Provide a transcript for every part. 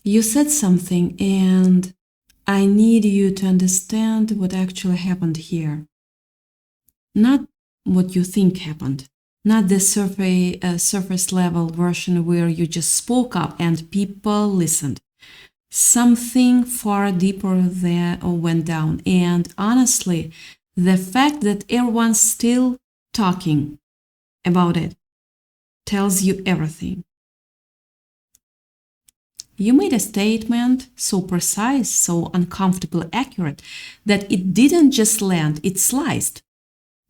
You said something, and I need you to understand what actually happened here. Not what you think happened. Not the surface level version where you just spoke up and people listened. Something far deeper there went down. And honestly, the fact that everyone's still talking about it tells you everything. You made a statement so precise, so uncomfortably accurate, that it didn't just land, it sliced.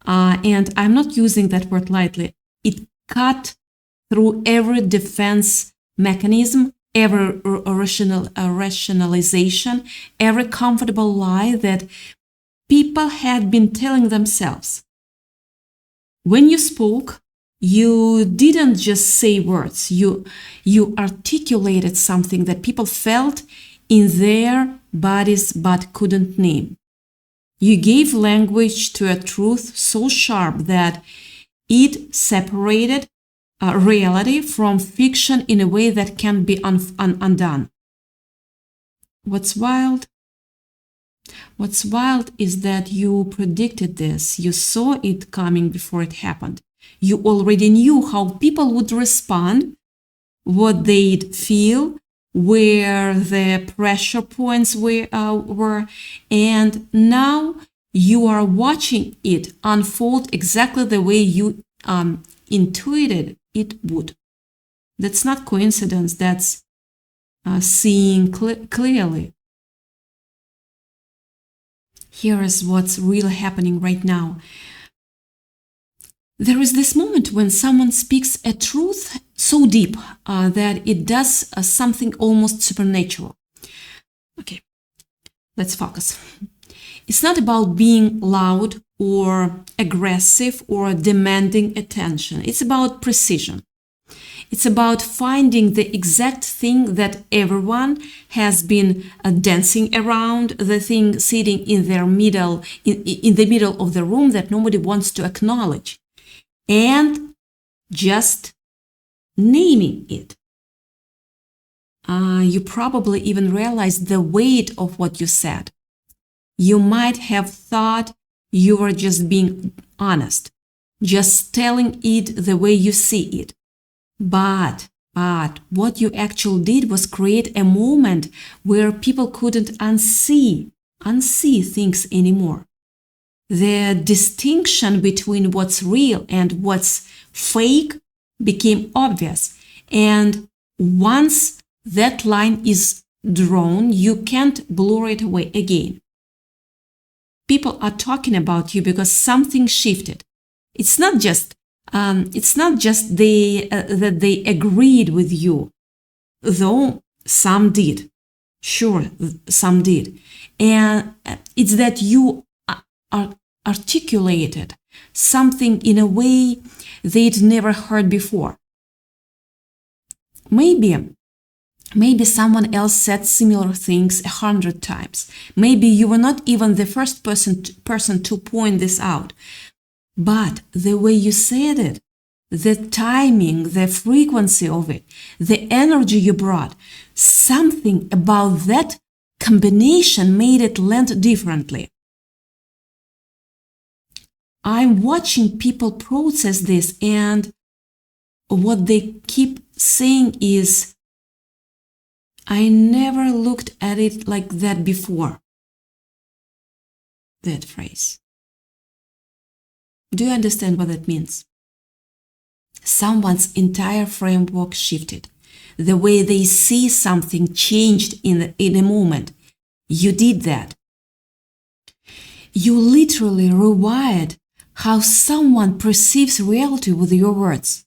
And I'm not using that word lightly. It cut through every defense mechanism, every rationalization, every comfortable lie that people had been telling themselves. When you spoke, you didn't just say words, you articulated something that people felt in their bodies but couldn't name. You gave language to a truth so sharp that it separated reality from fiction in a way that can be undone. What's wild is that you predicted this. You saw it coming before it happened. You already knew how people would respond, what they'd feel, where the pressure points were, and now you are watching it unfold exactly the way you intuited it would. That's not coincidence, that's seeing clearly. Here is what's really happening right now. There is this moment when someone speaks a truth so deep that it does something almost supernatural. Okay, let's focus. It's not about being loud or aggressive or demanding attention. It's about precision. It's about finding the exact thing that everyone has been dancing around, the thing sitting in their middle, in the middle of the room that nobody wants to acknowledge, and just naming it. You probably even realized the weight of what you said. You might have thought you were just being honest, just telling it the way you see it. But what you actually did was create a moment where people couldn't unsee things anymore. The distinction between what's real and what's fake became obvious. And once that line is drawn, you can't blur it away again. People are talking about you because something shifted. It's not just that they agreed with you, though some did. Sure, some did. And it's that you articulated something in a way they'd never heard before. Maybe someone else said similar things 100 times. Maybe you were not even the first person to point this out. But the way you said it, the timing, the frequency of it, the energy you brought, something about that combination made it land differently. I'm watching people process this, and what they keep saying is, I never looked at it like that before. That phrase. Do you understand what that means? Someone's entire framework shifted. The way they see something changed in a moment. You did that. You literally rewired how someone perceives reality with your words.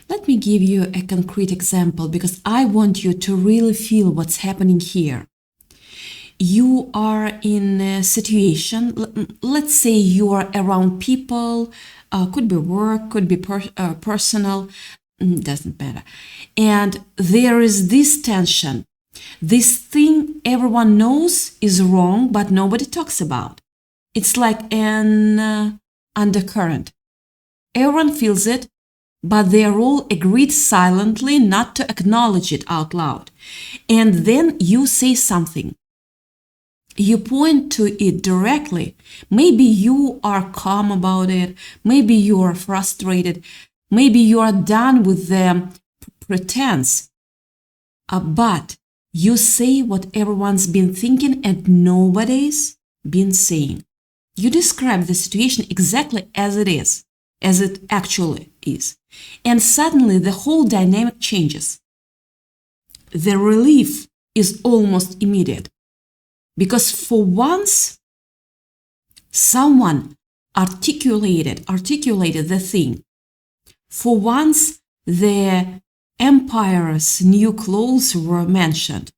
Let me give you a concrete example because I want you to really feel what's happening here. You are in a situation, let's say you are around people, could be work, could be personal, doesn't matter. And there is this tension, this thing everyone knows is wrong, but nobody talks about. It's like an undercurrent. Everyone feels it, but they all agreed silently not to acknowledge it out loud. And then you say something. You point to it directly. Maybe you are calm about it. Maybe you are frustrated. Maybe you are done with the pretense. But you say what everyone's been thinking and nobody's been saying. You describe the situation exactly as it is, as it actually is. And suddenly the whole dynamic changes. The relief is almost immediate. Because for once, someone articulated the thing. For once, the empire's new clothes were mentioned.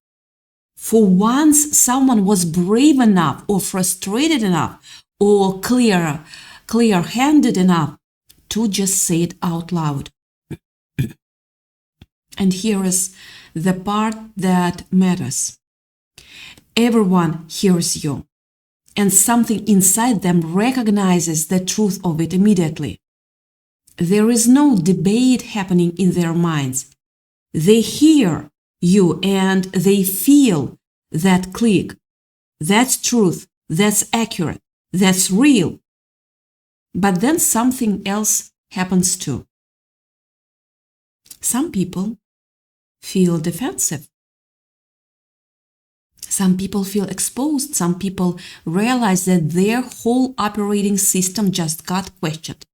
For once, someone was brave enough or frustrated enough or clear-handed enough to just say it out loud. And here is the part that matters. Everyone hears you, and something inside them recognizes the truth of it immediately. There is no debate happening in their minds. They hear you and they feel that click. That's truth. That's accurate. That's real. But then something else happens too. Some people feel defensive. Some people feel exposed. Some people realize that their whole operating system just got questioned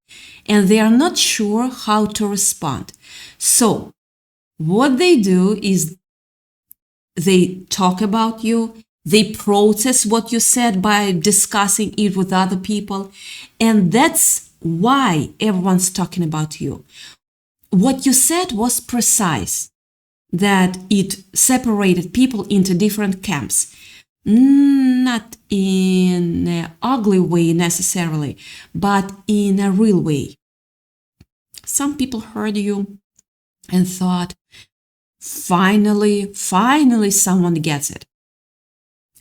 and they are not sure how to respond. So what they do is they talk about you, they process what you said by discussing it with other people, and that's why everyone's talking about you. What you said was precise, that it separated people into different camps. Not in an ugly way necessarily, but in a real way. Some people heard you and thought, finally someone gets it.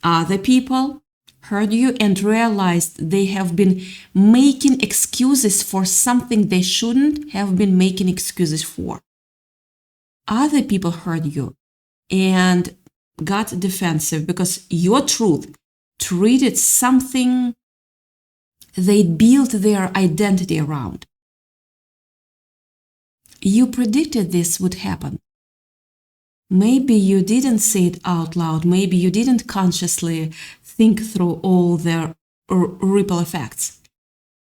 Other people heard you and realized they have been making excuses for something they shouldn't have been making excuses for. Other people heard you and got defensive because your truth treated something they built their identity around. You predicted this would happen. Maybe you didn't say it out loud. Maybe you didn't consciously think through all the ripple effects.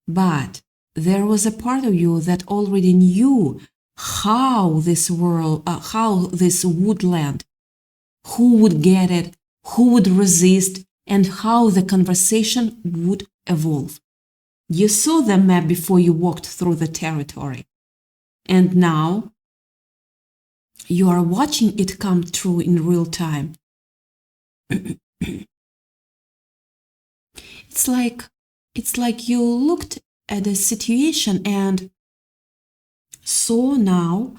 But there was a part of you that already knew how this would land, who would get it, who would resist, and how the conversation would evolve. You saw the map before you walked through the territory. And now you are watching it come true in real time. It's like you looked at a situation and saw now,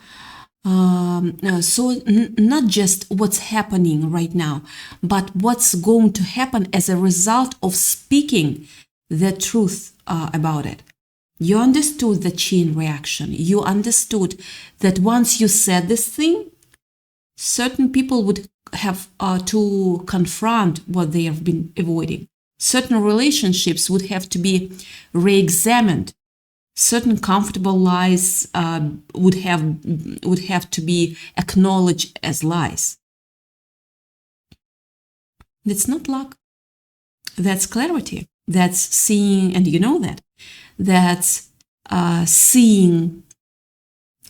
not just what's happening right now, but what's going to happen as a result of speaking the truth about it. You understood the chain reaction. You understood that once you said this thing, certain people would have to confront what they have been avoiding. Certain relationships would have to be re-examined. Certain comfortable lies would have to be acknowledged as lies. That's not luck. That's clarity. That's seeing, and you know that. That's seeing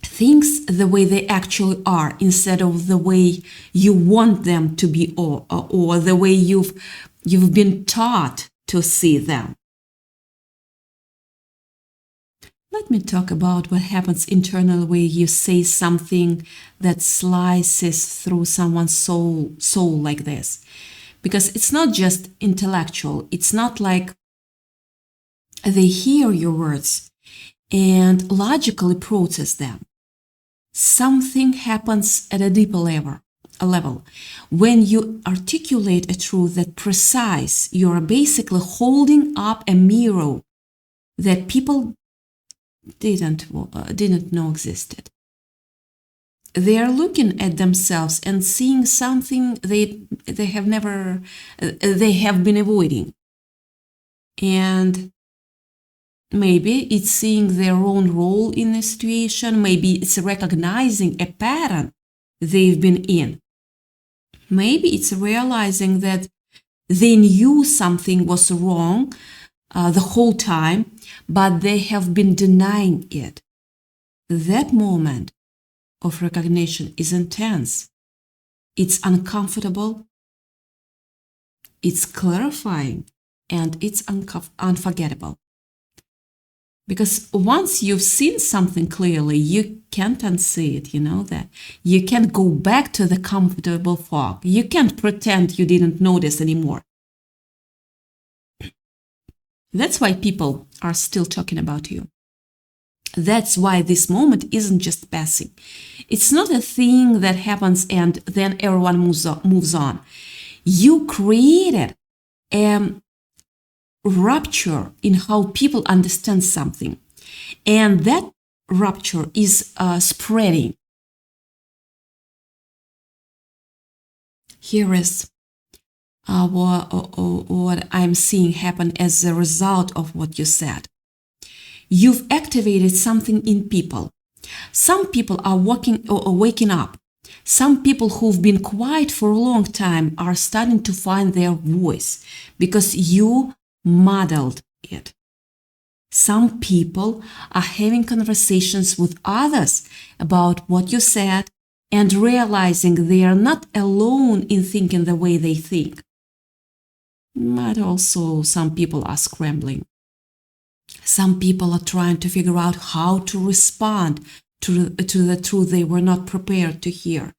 things the way they actually are instead of the way you want them to be or the way you've been taught to see them. Let me talk about what happens internally when you say something that slices through someone's soul like this. Because it's not just intellectual. It's not like they hear your words and logically process them. Something happens at a deeper level. When you articulate a truth that's precise, you're basically holding up a mirror that people didn't know existed. They are looking at themselves and seeing something they have been avoiding. And maybe it's seeing their own role in the situation. Maybe it's recognizing a pattern they've been in. Maybe it's realizing that they knew something was wrong the whole time, but they have been denying it. That moment of recognition is intense. It's uncomfortable, it's clarifying, and it's unforgettable. Because once you've seen something clearly, you can't unsee it, you know that. You can't go back to the comfortable fog. You can't pretend you didn't notice anymore. That's why people are still talking about you. That's why this moment isn't just passing. It's not a thing that happens and then everyone moves on. You created a rupture in how people understand something. And that rupture is spreading. Here is what I'm seeing happen as a result of what you said. You've activated something in people. Some people are waking up. Some people who've been quiet for a long time are starting to find their voice because you modeled it. Some people are having conversations with others about what you said and realizing they are not alone in thinking the way they think. But also some people are scrambling. Some people are trying to figure out how to respond to the truth they were not prepared to hear.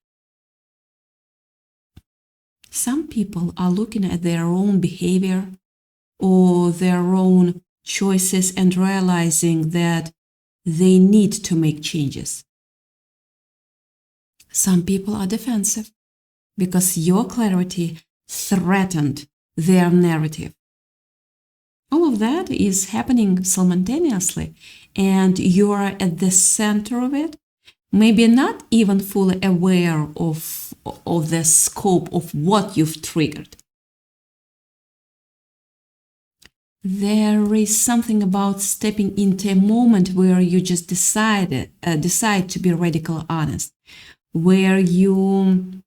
Some people are looking at their own behavior or their own choices and realizing that they need to make changes. Some people are defensive because your clarity threatened their narrative. All of that is happening simultaneously, and you are at the center of it, maybe not even fully aware of the scope of what you've triggered. There is something about stepping into a moment where you just decide to be radically honest, where you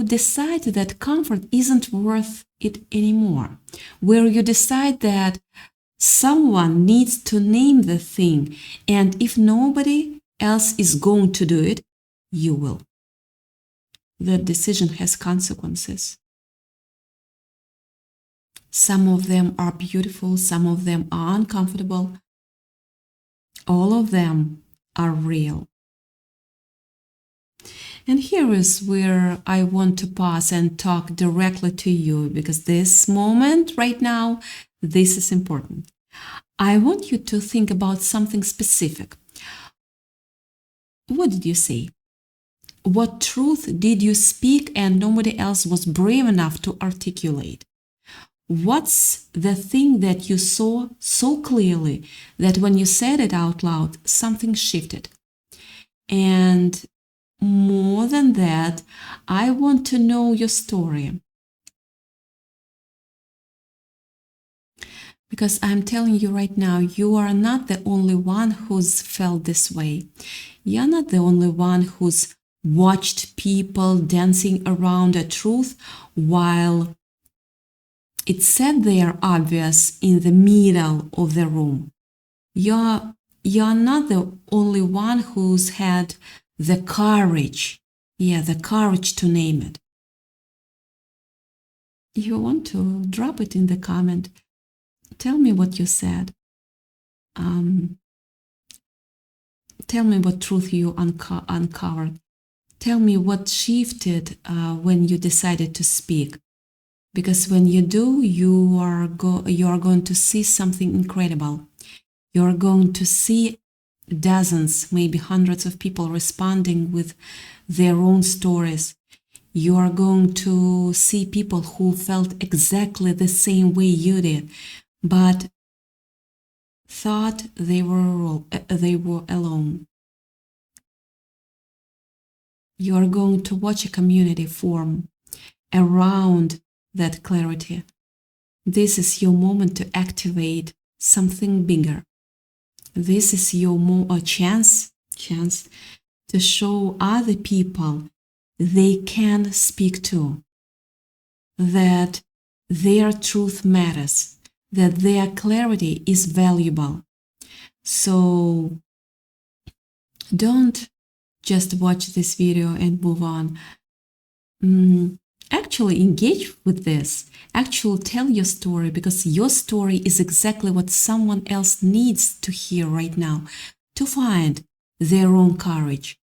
decide that comfort isn't worth it anymore, where you decide that someone needs to name the thing, and if nobody else is going to do it, you will. That decision has consequences. Some of them are beautiful, some of them are uncomfortable. All of them are real. And here is where I want to pause and talk directly to you, because this moment right now, this is important. I want you to think about something specific. What did you say? What truth did you speak and nobody else was brave enough to articulate? What's the thing that you saw so clearly that when you said it out loud, something shifted? And more than that, I want to know your story. Because I'm telling you right now, you are not the only one who's felt this way. You're not the only one who's watched people dancing around a truth while it sat there obvious in the middle of the room. You're not the only one who's had the courage to name it. If you want to drop it in the comment, tell me what you said. Tell me what truth you uncovered. Tell me what shifted when you decided to speak. Because when you do, you are going to see something incredible. You're going to see dozens, maybe hundreds of people responding with their own stories. You are going to see people who felt exactly the same way you did, but thought they were alone. You are going to watch a community form around that clarity. This is your moment to activate something bigger. This is your chance to show other people they can speak to, that their truth matters, that their clarity is valuable. So don't just watch this video and move on. Actually engage with this. Actually tell your story, because your story is exactly what someone else needs to hear right now to find their own courage.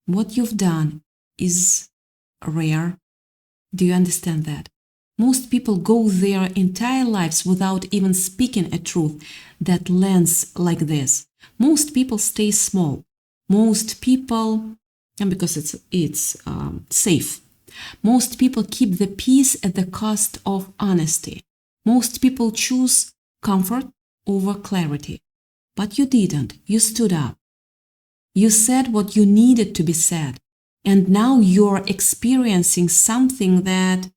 What you've done is rare. Do you understand that? Most people go their entire lives without even speaking a truth that lands like this. Most people stay small. Most people, and because it's safe. Most people keep the peace at the cost of honesty. Most people choose comfort over clarity. But you didn't. You stood up. You said what you needed to be said. And now you're experiencing something that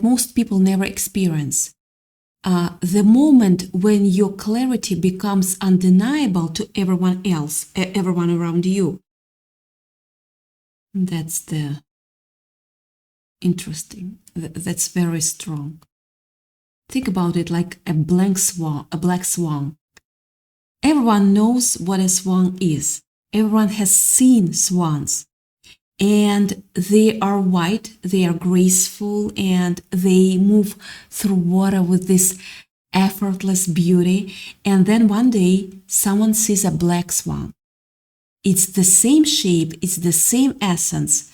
most people never experience. The moment when your clarity becomes undeniable to everyone else, everyone around you. That's the interesting. That's very strong. Think about it like a black swan. Everyone knows what a swan is. Everyone has seen swans. And they are white, they are graceful, and they move through water with this effortless beauty. And then one day, someone sees a black swan. It's the same shape, it's the same essence,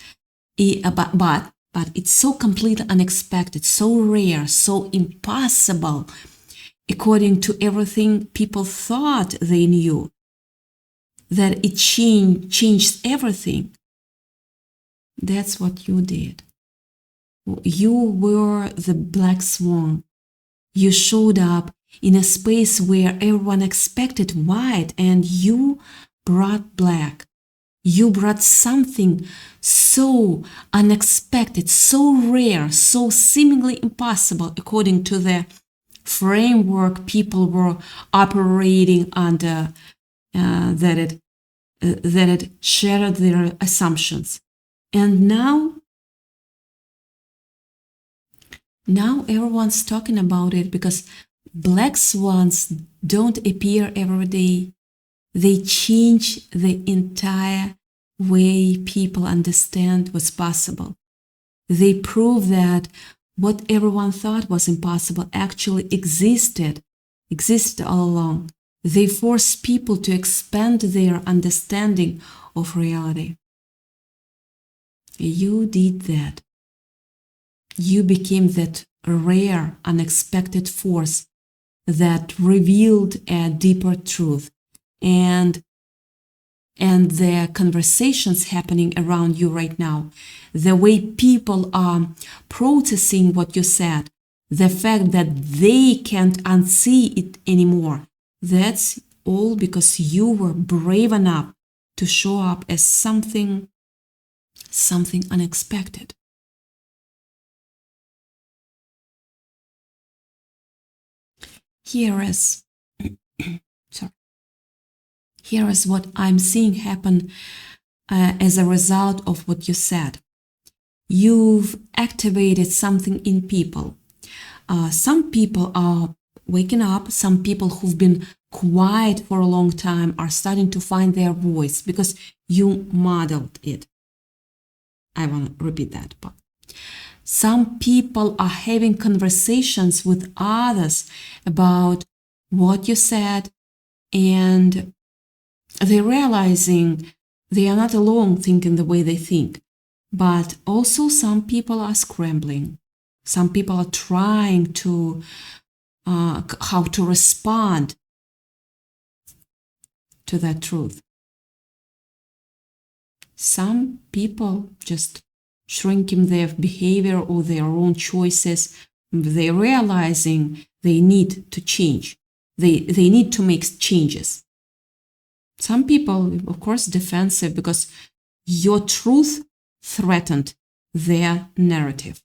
but it's so completely unexpected, so rare, so impossible, according to everything people thought they knew, that it changed everything. That's what you did. You were the black swan. You showed up in a space where everyone expected white, and you brought black. You brought something so unexpected, so rare, so seemingly impossible according to the framework people were operating under, that it shattered their assumptions. And now everyone's talking about it, because black swans don't appear every day. They change the entire way people understand what's possible. They prove that what everyone thought was impossible actually existed all along. They force people to expand their understanding of reality. You did that. You became that rare, unexpected force that revealed a deeper truth. And the conversations happening around you right now, the way people are processing what you said, the fact that they can't unsee it anymore, that's all because you were brave enough to show up as something unexpected. Here is what I'm seeing happen as a result of what you said. You've activated something in people. Some people are waking up. Some people who've been quiet for a long time are starting to find their voice because you modeled it. I want to repeat that part. Some people are having conversations with others about what you said, and they're realizing they are not alone thinking the way they think. But also some people are scrambling. Some people are trying to how to respond to that truth. Some people just shrinking their behavior or their own choices They're realizing they need to change. They need to make changes. Some people, of course, defensive because your truth threatened their narrative.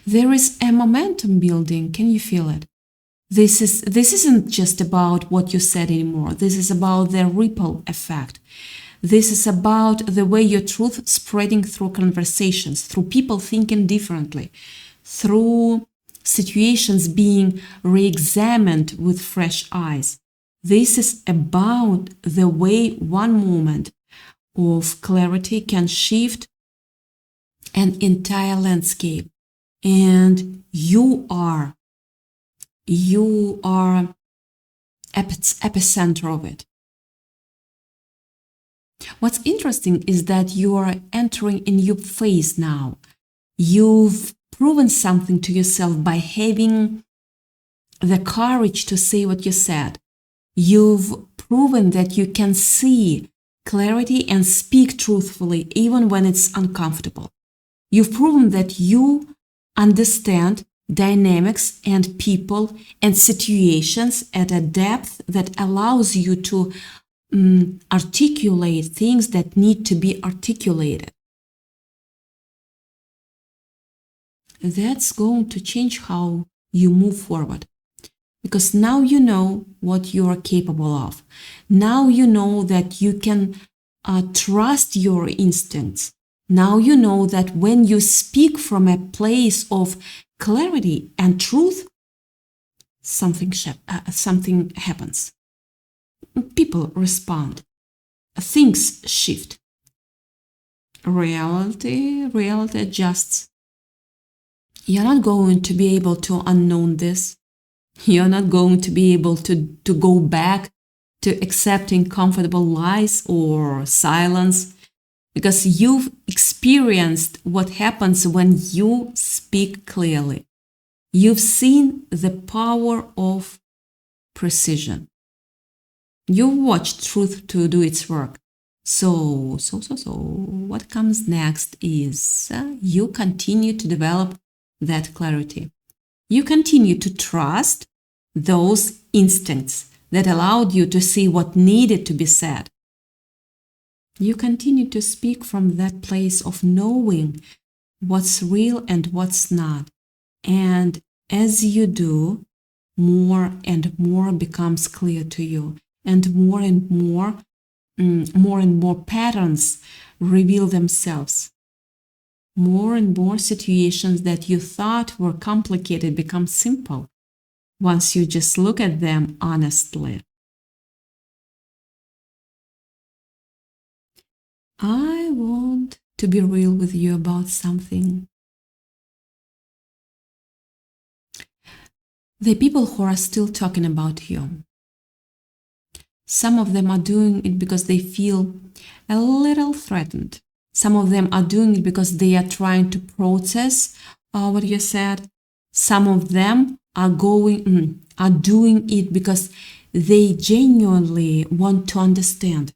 There is a momentum building. Can you feel it? This isn't just about what you said anymore. This is about the ripple effect. This is about the way your truth spreading through conversations, through people thinking differently, through situations being re-examined with fresh eyes. This is about the way one moment of clarity can shift an entire landscape. And you are epicenter of it. What's interesting is that you are entering a new phase now. You've proven something to yourself by having the courage to say what you said. You've proven that you can see clarity and speak truthfully even when it's uncomfortable. You've proven that you understand dynamics and people and situations at a depth that allows you to articulate things that need to be articulated. That's going to change how you move forward. Because now you know what you are capable of. Now you know that you can trust your instincts. Now you know that when you speak from a place of clarity and truth, something happens. People respond. Things shift. Reality adjusts. You're not going to be able to unknown this. You're not going to be able to go back to accepting comfortable lies or silence, because you've experienced what happens when you speak clearly. You've seen the power of precision. You've watched truth to do its work. So, what comes next is you continue to develop that clarity. You continue to trust those instincts that allowed you to see what needed to be said. You continue to speak from that place of knowing what's real and what's not. And as you do, more and more becomes clear to you, and more patterns reveal themselves. More and more situations that you thought were complicated become simple once you just look at them honestly. I want to be real with you about something. The people who are still talking about you, some of them are doing it because they feel a little threatened. Some of them are doing it because they are trying to process what you said. Some of them are doing it because they genuinely want to understand.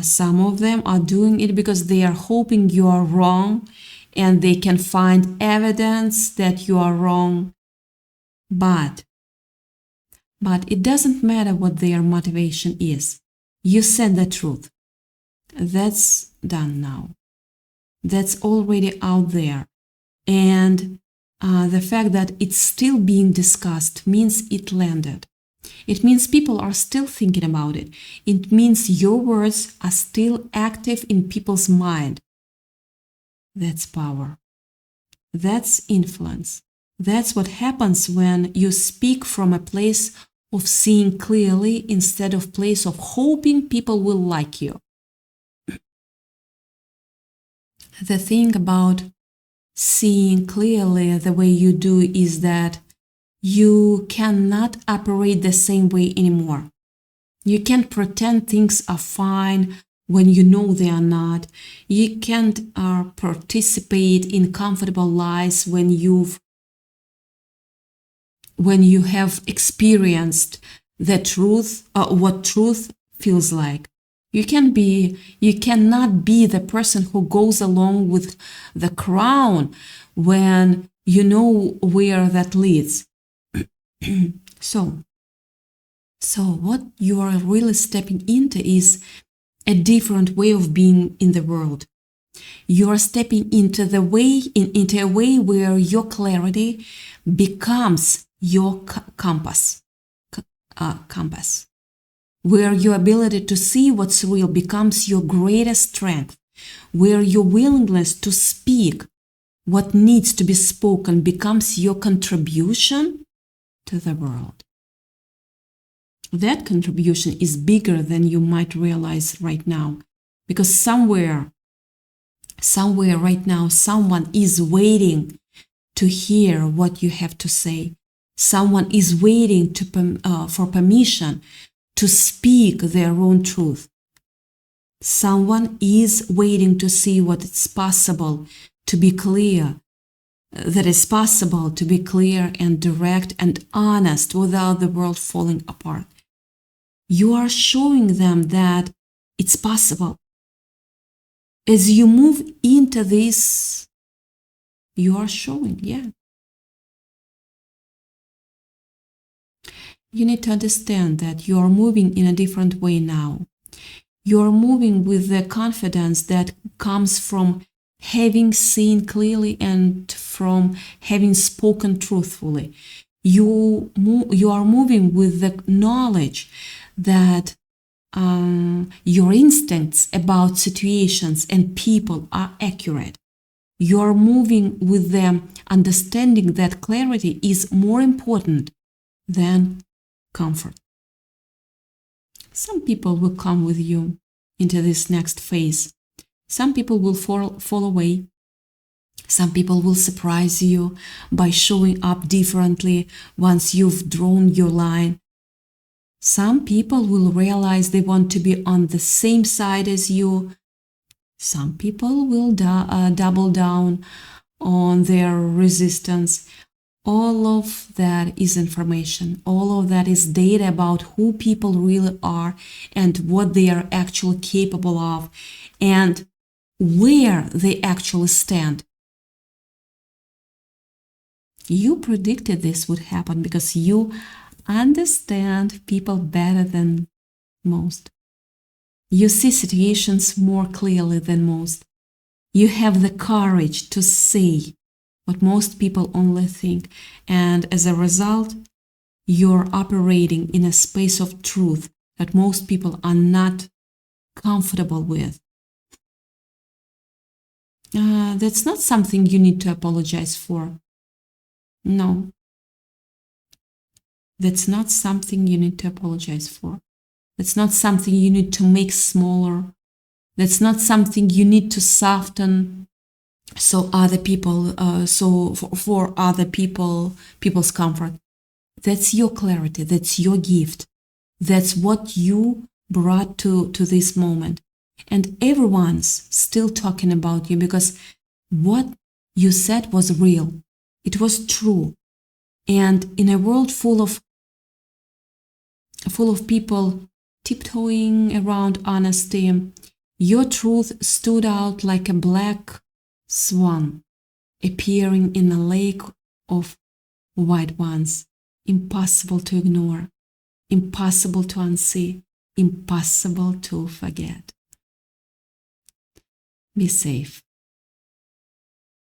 Some of them are doing it because they are hoping you are wrong and they can find evidence that you are wrong. But it doesn't matter what their motivation is. You said the truth. That's done now. That's already out there. And the fact that it's still being discussed means it landed. It means people are still thinking about it. It means your words are still active in people's mind. That's power. That's influence. That's what happens when you speak from a place of seeing clearly instead of place of hoping people will like you. The thing about seeing clearly the way you do is that you cannot operate the same way anymore. You can't pretend things are fine when you know they are not. You can't participate in comfortable lies when you have experienced the truth, what truth feels like. You cannot be the person who goes along with the crown when you know where that leads. So what you are really stepping into is a different way of being in the world. You are stepping into a way where your clarity becomes your compass, where your ability to see what's real becomes your greatest strength, where your willingness to speak what needs to be spoken becomes your contribution to the world. That contribution is bigger than you might realize right now, because somewhere right now, someone is waiting to hear what you have to say. Someone is waiting for permission to speak their own truth. Someone is waiting to see what it's possible to be clear, that it's possible to be clear and direct and honest without the world falling apart. You are showing them that it's possible. As you move into this, you are showing, You need to understand that you are moving in a different way now. You are moving with the confidence that comes from having seen clearly and from having spoken truthfully. You are moving with the knowledge that your instincts about situations and people are accurate. You are moving with the understanding that clarity is more important than comfort. Some people will come with you into this next phase. Some people will fall away. Some people will surprise you by showing up differently once you've drawn your line. Some people will realize they want to be on the same side as you. Some people will double down on their resistance. All of that is information. All of that is data about who people really are and what they are actually capable of and where they actually stand. You predicted this would happen because you understand people better than most. You see situations more clearly than most. You have the courage to say what most people only think, and as a result, you're operating in a space of truth that most people are not comfortable with. That's not something you need to apologize for. No. That's not something you need to apologize for. That's not something you need to make smaller. That's not something you need to soften so other people, for other people's comfort. That's your clarity. That's your gift. That's what you brought to this moment. And everyone's still talking about you because what you said was real. It was true. And in a world full of people tiptoeing around honesty, your truth stood out like a black swan appearing in a lake of white ones. Impossible to ignore, impossible to unsee, impossible to forget. Be safe.